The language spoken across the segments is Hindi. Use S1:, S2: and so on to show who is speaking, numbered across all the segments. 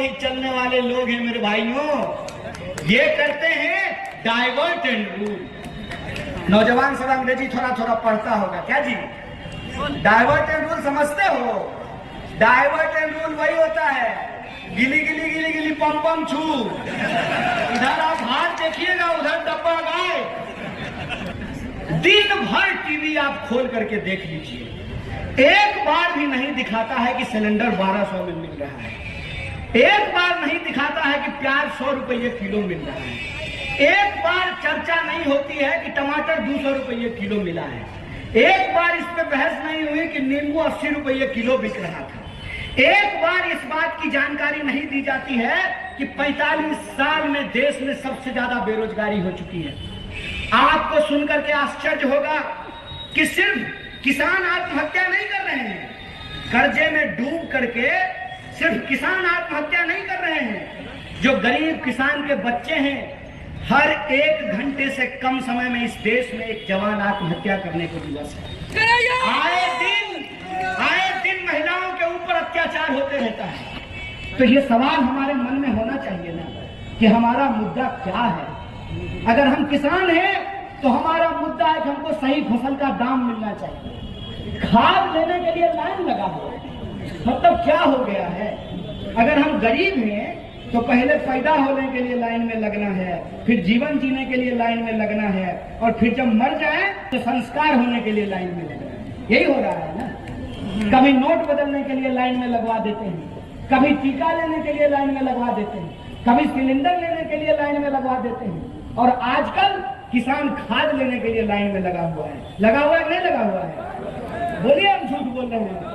S1: ही चलने वाले लोग हैं मेरे भाइयों। ये करते हैं डाइवर्ट एंड रूल। नौजवान सब अंग्रेजी थोड़ा थोड़ा पढ़ता होगा क्या जी? डाइवर्ट एंड रूल समझते हो? डाइवर्ट एंड रूल वही होता है, गिली गिली गिली गिली पम पम छू। इधर आप हाथ देखिएगा, उधर डब्बा गाय। दिन भर टीवी आप खोल करके देख लीजिए, एक बार भी नहीं दिखाता है कि सिलेंडर 1200 में मिल रहा है, एक बार नहीं दिखाता है कि प्याज 100 रुपये किलो मिल रहा है, एक बार चर्चा नहीं होती है कि टमाटर 200 रुपये किलो मिला है, एक बार इस पे बहस नहीं हुई कि नींबू 80 रुपये किलो बिक रहा था, एक बार इस बात की जानकारी नहीं दी जाती है कि 45 साल में देश में सबसे ज्यादा बेरोजगारी हो चुकी है। आपको सुनकर के आश्चर्य होगा कि सिर्फ किसान आत्महत्या नहीं कर रहे हैं, कर्जे में डूब करके सिर्फ किसान आत्महत्या नहीं कर रहे हैं, जो गरीब किसान के बच्चे हैं, हर 1 घंटे से कम समय में इस देश में एक जवान आत्महत्या करने को दिवस है। आए दिन महिलाओं के ऊपर अत्याचार होते रहता है। तो ये सवाल हमारे मन में होना चाहिए ना कि हमारा मुद्दा क्या है। अगर हम किसान हैं तो हमारा मुद्दा है कि हमको सही फसल का दाम मिलना चाहिए। खाद लेने के लिए लाइन लगा हो, मतलब क्या हो गया है? अगर हम गरीब हैं तो पहले पैदा होने के लिए लाइन में लगना है, फिर जीवन जीने के लिए लाइन में लगना है, और फिर जब मर जाए तो संस्कार होने के लिए लाइन में लगना है। यही हो रहा है ना। कभी नोट बदलने के लिए लाइन में लगवा देते हैं, कभी टीका लेने के लिए लाइन में लगवा देते हैं, कभी सिलेंडर लेने के लिए लाइन में लगवा देते हैं, और आजकल किसान खाद लेने के लिए लाइन में लगा हुआ है। लगा हुआ है नहीं लगा हुआ है? बोलिए, हम झूठ बोल रहे हैं?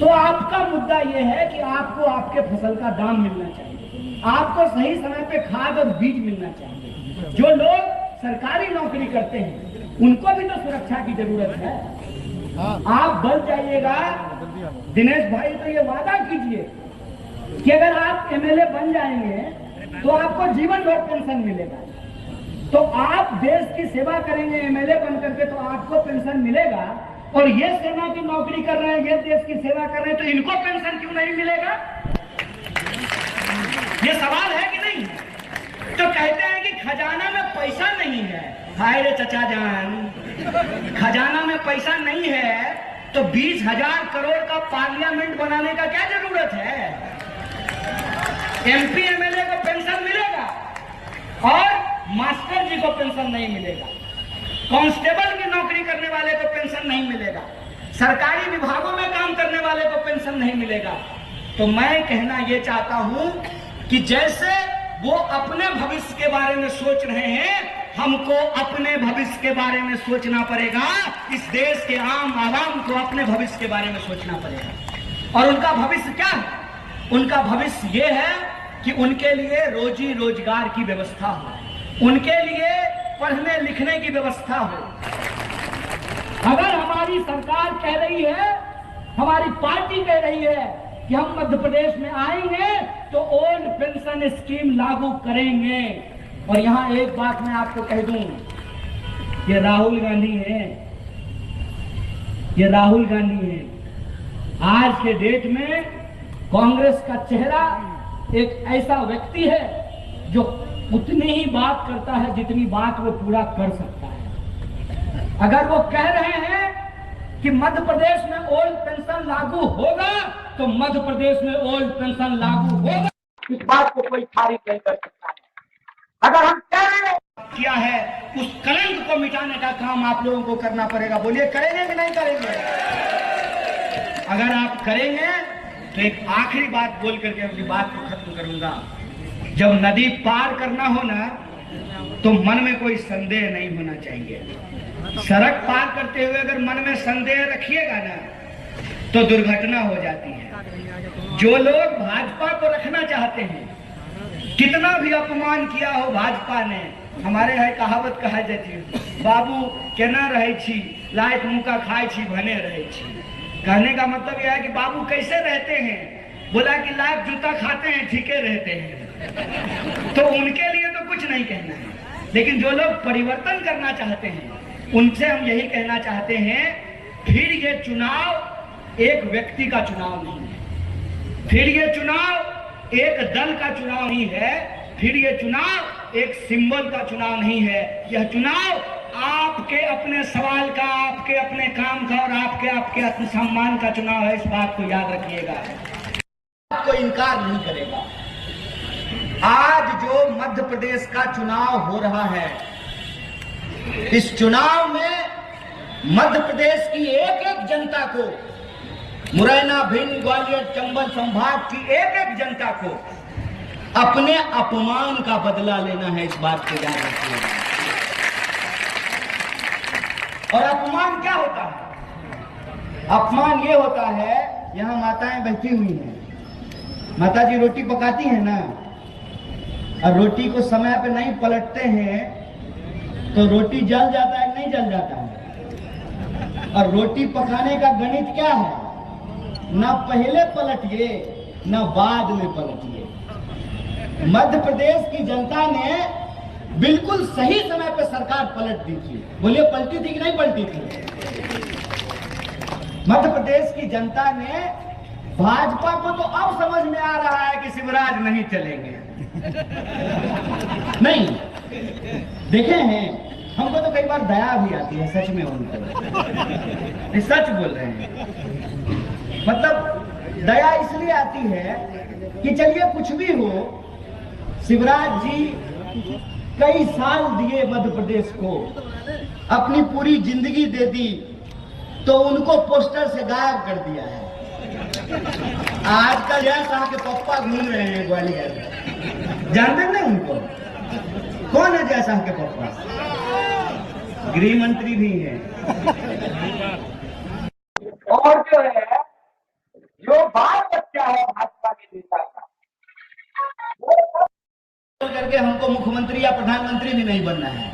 S1: तो आपका मुद्दा यह है कि आपको आपके फसल का दाम मिलना चाहिए, आपको सही समय पे खाद और बीज मिलना चाहिए। जो लोग सरकारी नौकरी करते हैं उनको भी तो सुरक्षा की जरूरत है। आप बच जाइएगा दिनेश भाई, तो ये वादा कीजिए कि अगर आप एमएलए बन जाएंगे तो आपको जीवन भर पेंशन मिलेगा। तो आप देश की सेवा करेंगे एमएलए बन करके तो आपको पेंशन मिलेगा, और ये सेना की नौकरी कर रहे हैं, ये देश की सेवा कर रहे हैं, तो इनको पेंशन क्यों नहीं मिलेगा? ये सवाल है कि नहीं? तो कहते हैं कि खजाना में पैसा नहीं है। हाय रे चचा जान, खजाना में पैसा नहीं है तो 20,000 करोड़ का पार्लियामेंट बनाने का क्या जरूरत है? एमपी एमएलए को पेंशन मिलेगा और मास्टर जी को पेंशन नहीं मिलेगा, कांस्टेबल की नौकरी करने वाले को पेंशन नहीं मिलेगा, सरकारी विभागों में काम करने वाले को पेंशन नहीं मिलेगा। तो मैं कहना यह चाहता हूं कि जैसे वो अपने भविष्य के बारे में सोच रहे हैं, हमको अपने भविष्य के बारे में सोचना पड़ेगा। इस देश के आम आवाम को अपने भविष्य के बारे में सोचना पड़ेगा। और उनका भविष्य क्या है? उनका भविष्य ये है कि उनके लिए रोजी रोजगार की व्यवस्था हो, उनके लिए पढ़ने लिखने की व्यवस्था हो। अगर हमारी सरकार कह रही है, हमारी पार्टी कह रही है कि हम मध्य प्रदेश में आएंगे तो ओल्ड पेंशन स्कीम लागू करेंगे। और यहां एक बात मैं आपको कह दूं, ये राहुल गांधी हैं, ये राहुल गांधी हैं। आज के डेट में कांग्रेस का चेहरा एक ऐसा व्यक्ति है जो उतनी ही बात करता है जितनी बात वो पूरा कर सकता है। अगर वो कह रहे हैं कि मध्य प्रदेश में ओल्ड पेंशन लागू होगा तो मध्य प्रदेश में ओल्ड पेंशन लागू होगा, इस बात को कोई खारिज नहीं कर सकता है। अगर हम कह रहे हैं किया है, उस कलंक को मिटाने का काम आप लोगों को करना पड़ेगा। बोलिए, करेंगे कि नहीं करेंगे? अगर आप करेंगे तो एक आखिरी बात बोल करके अपनी बात को खत्म करूंगा। जब नदी पार करना हो ना तो मन में कोई संदेह नहीं होना चाहिए। सड़क पार करते हुए अगर मन में संदेह रखिएगा ना तो दुर्घटना हो जाती है। जो लोग भाजपा को रखना चाहते हैं, कितना भी अपमान किया हो भाजपा ने, हमारे यहाँ कहावत कहा जाती है, बाबू केना रहे छी, लाइट मुका खाए छी भने रहे छी। कहने का मतलब यह है कि बाबू कैसे रहते हैं? बोला कि लाइट जूता खाते हैं, ठीके रहते हैं। तो उनके लिए तो कुछ नहीं कहना है, लेकिन जो लोग परिवर्तन करना चाहते हैं उनसे हम यही कहना चाहते हैं, फिर ये चुनाव एक व्यक्ति का चुनाव नहीं है, फिर ये चुनाव एक दल का चुनाव नहीं है, फिर ये चुनाव एक सिंबल का चुनाव नहीं है। यह चुनाव आपके अपने सवाल का, आपके अपने काम का और आपके आत्मसम्मान का चुनाव है। इस बात को याद रखिएगा, आपको इनकार नहीं करेगा। आज जो मध्य प्रदेश का चुनाव हो रहा है, इस चुनाव में मध्य प्रदेश की एक एक जनता को, मुरैना, भिंड, ग्वालियर, चंबल संभाग की एक एक जनता को अपने अपमान का बदला लेना है। इस बात को याद रखिएगा। और अपमान क्या होता है? अपमान ये होता है, यहां माताएं बैठी हुई हैं, माता जी रोटी पकाती हैं ना, और रोटी को समय पे नहीं पलटते हैं तो रोटी जल जाता है, नहीं जल जाता है। और रोटी पकाने का गणित क्या है? ना पहले पलटिए ना बाद में पलटिए। मध्य प्रदेश की जनता ने बिल्कुल सही समय पे सरकार पलट दी थी। बोलिए, पलटी थी कि नहीं पलटी थी? मध्य प्रदेश की जनता ने, भाजपा को तो अब समझ में आ रहा है कि शिवराज नहीं चलेंगे। नहीं देखे हैं, हमको तो कई बार दया भी आती है सच में उनको, सच बोल रहे हैं। मतलब दया इसलिए आती है कि चलिए कुछ भी हो, शिवराज जी कई साल दिए मध्य प्रदेश को, अपनी पूरी जिंदगी दे दी, तो उनको पोस्टर से गायब कर दिया है। आजकल जय साहब के पप्पा घूम रहे हैं ग्वालियर, जानते नहीं उनको? कौन है जय साहब के पप्पा? गृह मंत्री भी हैं। और जो है, जो बाल बच्चा है भाजपा के नेता का, वो करके हमको मुख्यमंत्री या प्रधानमंत्री भी नहीं बनना है।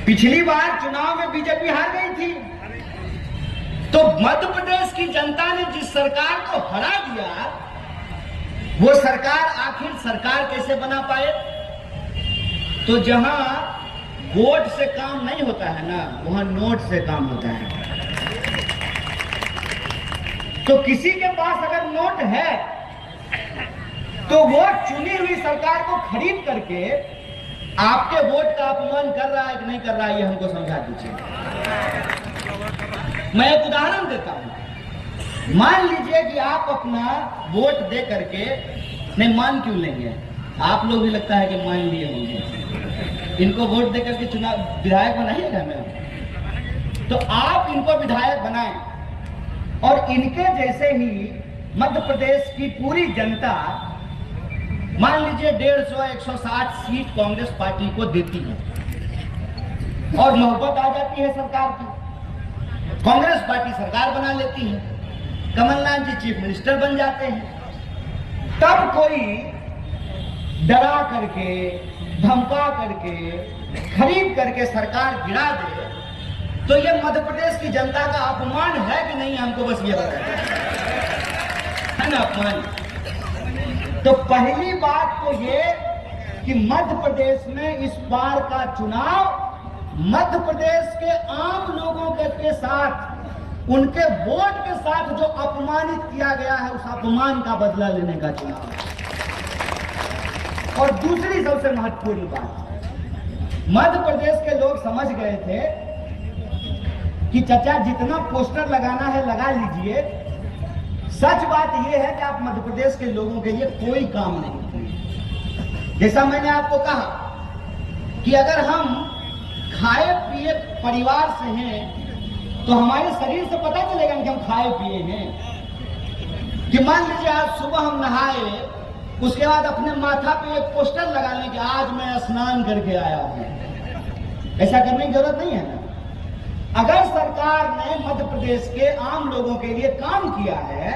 S1: पिछली बार चुनाव में बीजेपी हार गई थी, तो मध्य प्रदेश की जनता ने जिस सरकार को हरा दिया, वो सरकार आखिर सरकार कैसे बना पाए? तो जहां वोट से काम नहीं होता है ना, वहां नोट से काम होता है। तो किसी के पास अगर नोट है तो वो चुनी हुई सरकार को खरीद करके आपके वोट का अपमान कर रहा है कि नहीं कर रहा है, ये हमको समझा दीजिए। मैं एक उदाहरण देता हूं। मान लीजिए कि आप अपना वोट दे करके, नहीं मान क्यों लेंगे, आप लोग भी लगता है कि मान लिए होंगे, इनको वोट दे करके चुनाव विधायक बनाइएगा ना, तो आप इनको विधायक बनाएं और इनके जैसे ही मध्य प्रदेश की पूरी जनता, मान लीजिए 150-160 सीट कांग्रेस पार्टी को देती है और मोहब्बत आ जाती है सरकार की, कांग्रेस पार्टी सरकार बना लेती है, कमलनाथ जी चीफ मिनिस्टर बन जाते हैं। तब कोई डरा करके, धमका करके, खरीद करके सरकार गिरा दे, तो ये मध्य प्रदेश की जनता का अपमान है कि नहीं, हमको बस ये बताइए, है ना अपमान? तो पहली बात तो ये कि मध्य प्रदेश में इस बार का चुनाव मध्य प्रदेश के आम लोगों के साथ, उनके वोट के साथ जो अपमानित किया गया है, उस अपमान का बदला लेने का चुनाव है। और दूसरी सबसे महत्वपूर्ण बात, मध्य प्रदेश के लोग समझ गए थे कि चाचा जितना पोस्टर लगाना है लगा लीजिए, सच बात यह है कि आप मध्य प्रदेश के लोगों के लिए कोई काम नहीं। जैसा मैंने आपको कहा कि अगर हम खाए पिए परिवार से हैं तो हमारे शरीर से पता चलेगा कि हम खाए पिए हैं। कि मान लीजिए आज सुबह हम नहाए, उसके बाद अपने माथा पे एक पोस्टर लगा लें कि आज मैं स्नान करके आया हूं, ऐसा करने की जरूरत नहीं है ना। अगर सरकार ने मध्य प्रदेश के आम लोगों के लिए काम किया है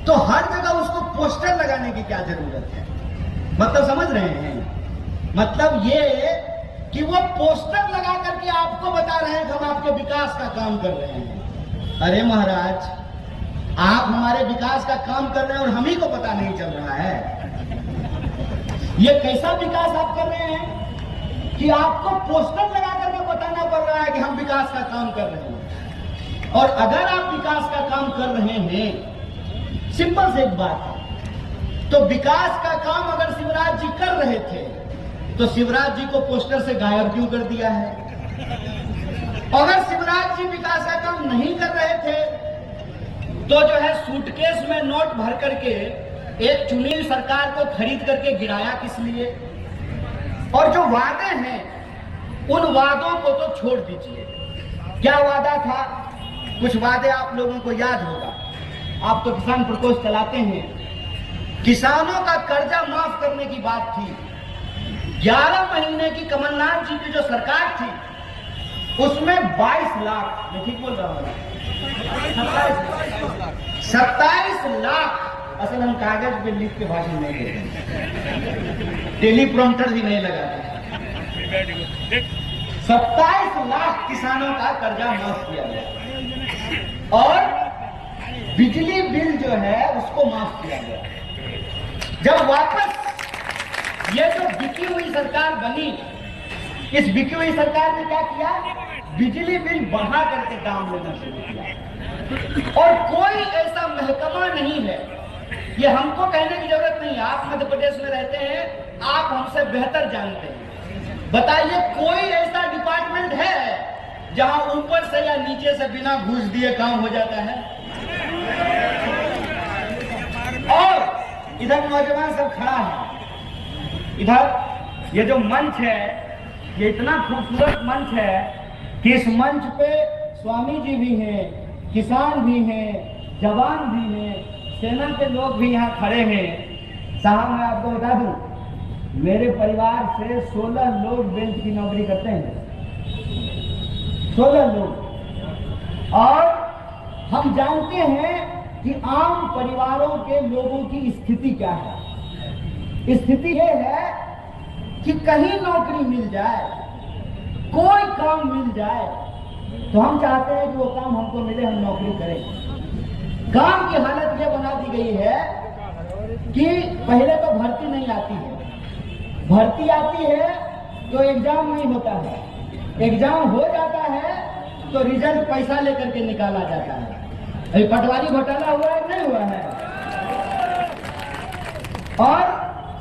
S1: तो हर जगह उसको पोस्टर लगाने की क्या जरूरत है? मतलब समझ रहे हैं? मतलब ये कि वो पोस्टर लगा करके आपको बता रहे हैं कि हम आपके विकास का काम कर रहे हैं। अरे महाराज, आप हमारे विकास का काम कर रहे हैं और हम ही को पता नहीं चल रहा है। ये कैसा विकास आप कर रहे हैं कि आपको पोस्टर लगा करके बताना पड़ रहा है कि हम विकास का काम कर रहे हैं। और अगर आप विकास का काम कर रहे हैं,
S2: सिंपल से एक बात है। तो विकास का काम अगर शिवराज जी कर रहे थे तो शिवराज जी को पोस्टर से गायब क्यों कर दिया है? अगर शिवराज जी विकास का काम नहीं कर रहे थे तो जो है सूटकेस में नोट भर करके एक चुनी हुई सरकार को खरीद करके गिराया किस लिए? और जो वादे हैं उन वादों को तो छोड़ दीजिए। क्या वादा था? कुछ वादे आप लोगों को याद होगा, आप तो किसान प्रकोष्ठ चलाते हैं। किसानों का कर्जा माफ करने की बात थी। 11 महीने की कमलनाथ जी की जो सरकार थी उसमें 22 लाख, मैं ठीक बोल रहा हूँ, 27 लाख, असल हम कागज पे लिख के भाषण नहीं देते, टेलीप्रॉम्प्टर भी नहीं लगाते। 27 लाख किसानों का कर्जा माफ किया गया और बिजली बिल जो है उसको माफ किया गया। जब वापस ये जो बिकी हुई सरकार बनी, इस बिकी हुई सरकार ने क्या किया? बिजली बिल बढ़ा करके दाम लेना शुरू किया। और कोई ऐसा महकमा नहीं है, ये हमको कहने की जरूरत नहीं है, आप मध्य प्रदेश में रहते हैं, आप हमसे बेहतर जानते हैं। बताइए कोई ऐसा डिपार्टमेंट है जहां ऊपर से या नीचे से बिना घूस दिए काम हो जाता है? और इधर नौजवान सब खड़ा है, इधर ये जो मंच है ये इतना खूबसूरत मंच है कि इस मंच पे स्वामी जी भी हैं, किसान भी हैं, जवान भी हैं, सेना के लोग भी यहाँ खड़े हैं। साहब मैं आपको बता दूं, मेरे परिवार से 16 लोग बेंच की नौकरी करते हैं, 16 लोग। और हम जानते हैं कि आम परिवारों के लोगों की स्थिति क्या है। स्थिति ये है कि कहीं नौकरी मिल जाए, कोई काम मिल जाए तो हम चाहते हैं कि वो काम हमको मिले, हम नौकरी करें। काम की हालत ये बना दी गई है कि पहले तो भर्ती नहीं आती है, भर्ती आती है तो एग्जाम नहीं होता है, एग्जाम हो जाता है तो रिजल्ट पैसा लेकर के निकाला जाता है। अभी पटवारी घोटाला हुआ है नहीं हुआ है? और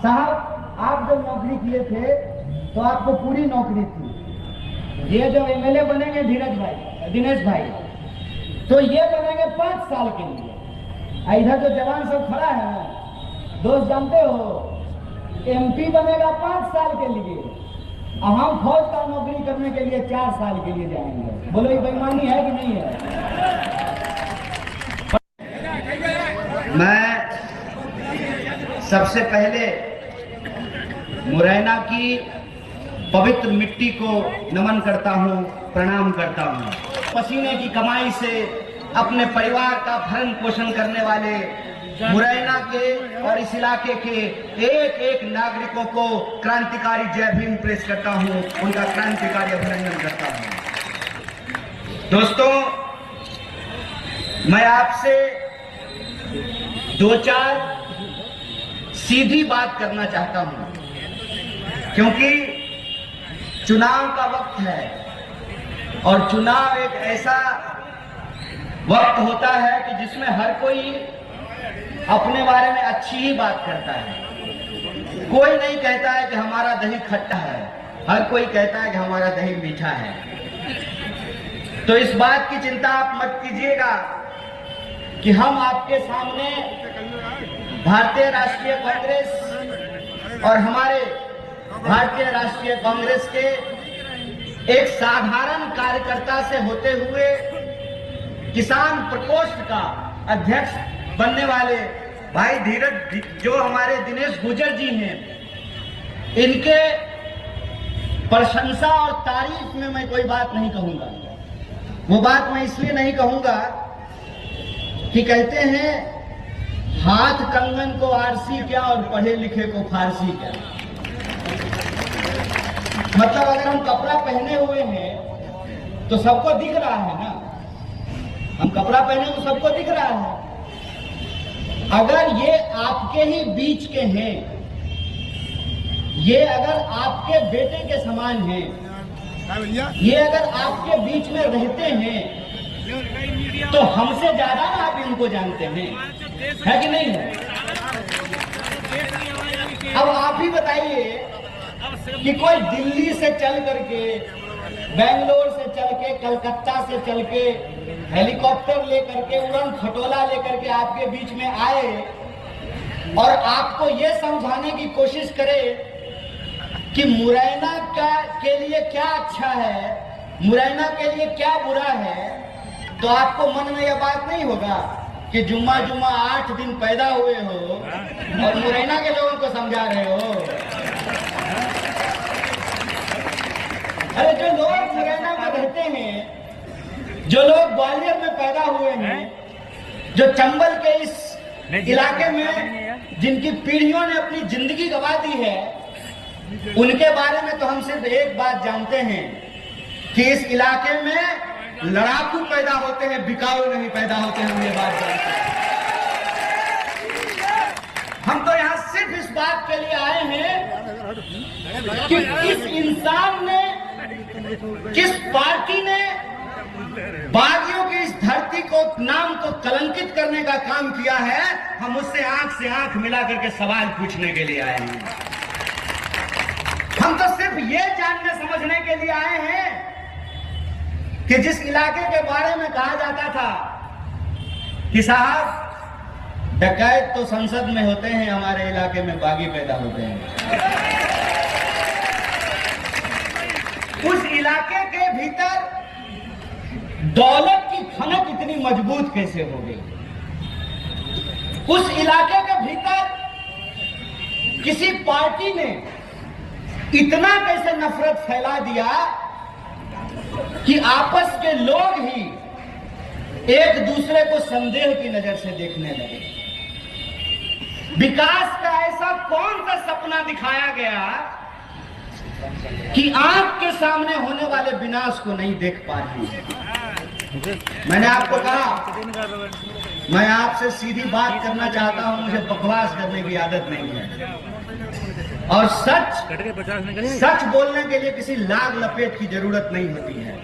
S2: साहब आप जब नौकरी किए थे तो आपको पूरी नौकरी थी। ये जो एमएलए बनेंगे धीरज भाई, दिनेश भाई, तो ये बनेंगे 5 साल के लिए। इधर जो जवान सब खड़ा है ना, दोस्त जानते हो, एमपी बनेगा 5 साल के लिए, हम फौज का नौकरी करने के लिए 4 साल के लिए जाएंगे। बोलो ये बेईमानी है कि नहीं है? मैं सबसे पहले मुरैना की पवित्र मिट्टी को नमन करता हूँ, प्रणाम करता हूँ। पसीने की कमाई से अपने परिवार का भरण पोषण करने वाले मुरैना के और इस इलाके के एक एक नागरिकों को क्रांतिकारी जय भीम प्रेस करता हूँ, उनका क्रांतिकारी अभिनंदन करता हूँ। दोस्तों, मैं आपसे 2-4 सीधी बात करना चाहता हूँ, क्योंकि चुनाव का वक्त है और चुनाव एक ऐसा वक्त होता है कि जिसमें हर कोई अपने बारे में अच्छी ही बात करता है। कोई नहीं कहता है कि हमारा दही खट्टा है, हर कोई कहता है कि हमारा दही मीठा है। तो इस बात की चिंता आप मत कीजिएगा कि हम आपके सामने भारतीय राष्ट्रीय कांग्रेस और हमारे भारतीय राष्ट्रीय कांग्रेस के एक साधारण कार्यकर्ता से होते हुए किसान प्रकोष्ठ का अध्यक्ष बनने वाले भाई धीरज, जो हमारे दिनेश गुर्जर जी हैं, इनके प्रशंसा और तारीफ में मैं कोई बात नहीं कहूंगा। वो बात मैं इसलिए नहीं कहूंगा कि कहते हैं हाथ कंगन को आरसी क्या और पढ़े लिखे को फारसी क्या। मतलब अगर हम कपड़ा पहने हुए हैं तो सबको दिख रहा है ना, हम कपड़ा पहने तो सबको दिख रहा है। अगर ये आपके ही बीच के हैं, ये अगर आपके बेटे के समान हैं, ये अगर आपके बीच में रहते हैं तो हमसे ज्यादा आप इनको जानते हैं। है कि नहीं है? अब आप ही बताइए कि कोई दिल्ली से चल करके, बेंगलोर से चल के, कलकत्ता से चल के, हेलीकॉप्टर लेकर के, उड़न खटोला लेकर के आपके बीच में आए और आपको ये समझाने की कोशिश करे कि मुरैना के लिए क्या अच्छा है, मुरैना के लिए क्या बुरा है, तो आपको मन में यह बात नहीं होगा कि जुम्मा 8 दिन पैदा हुए हो और मुरैना के लोगों को समझा रहे हो। अरे जो लोग मुरैना में रहते हैं, जो लोग ग्वालियर में पैदा हुए हैं, जो चंबल के इस इलाके में जिनकी पीढ़ियों ने अपनी जिंदगी गंवा दी है, उनके बारे में तो हम सिर्फ एक बात जानते हैं कि इस इलाके में लड़ाकू पैदा होते हैं, बिकाऊ नहीं पैदा होते हैं। हम ये बात जानते हैं। हम तो यहाँ सिर्फ इस बात के लिए आए हैं कि किस इंसान ने, किस पार्टी ने बागियों की इस धरती को, नाम को कलंकित करने का काम किया है, हम उससे आंख से आंख मिला करके सवाल पूछने के लिए आए हैं। हम तो सिर्फ ये जानने समझने के लिए आए हैं कि जिस इलाके के बारे में कहा जाता था कि साहब डकैत तो संसद में होते हैं, हमारे इलाके में बागी पैदा होते हैं। उस इलाके के भीतर दौलत की खनक इतनी मजबूत कैसे हो गई? उस इलाके के भीतर किसी पार्टी ने इतना कैसे नफरत फैला दिया कि आपस के लोग ही एक दूसरे को संदेह की नजर से देखने लगे। विकास का ऐसा कौन सा सपना दिखाया गया कि आंख के सामने होने वाले विनाश को नहीं देख पा रही। मैंने आपको कहा, मैं आपसे सीधी बात करना चाहता हूं, मुझे बकवास करने की आदत नहीं है और सच बोलने के लिए किसी लाग लपेट की जरूरत नहीं होती है।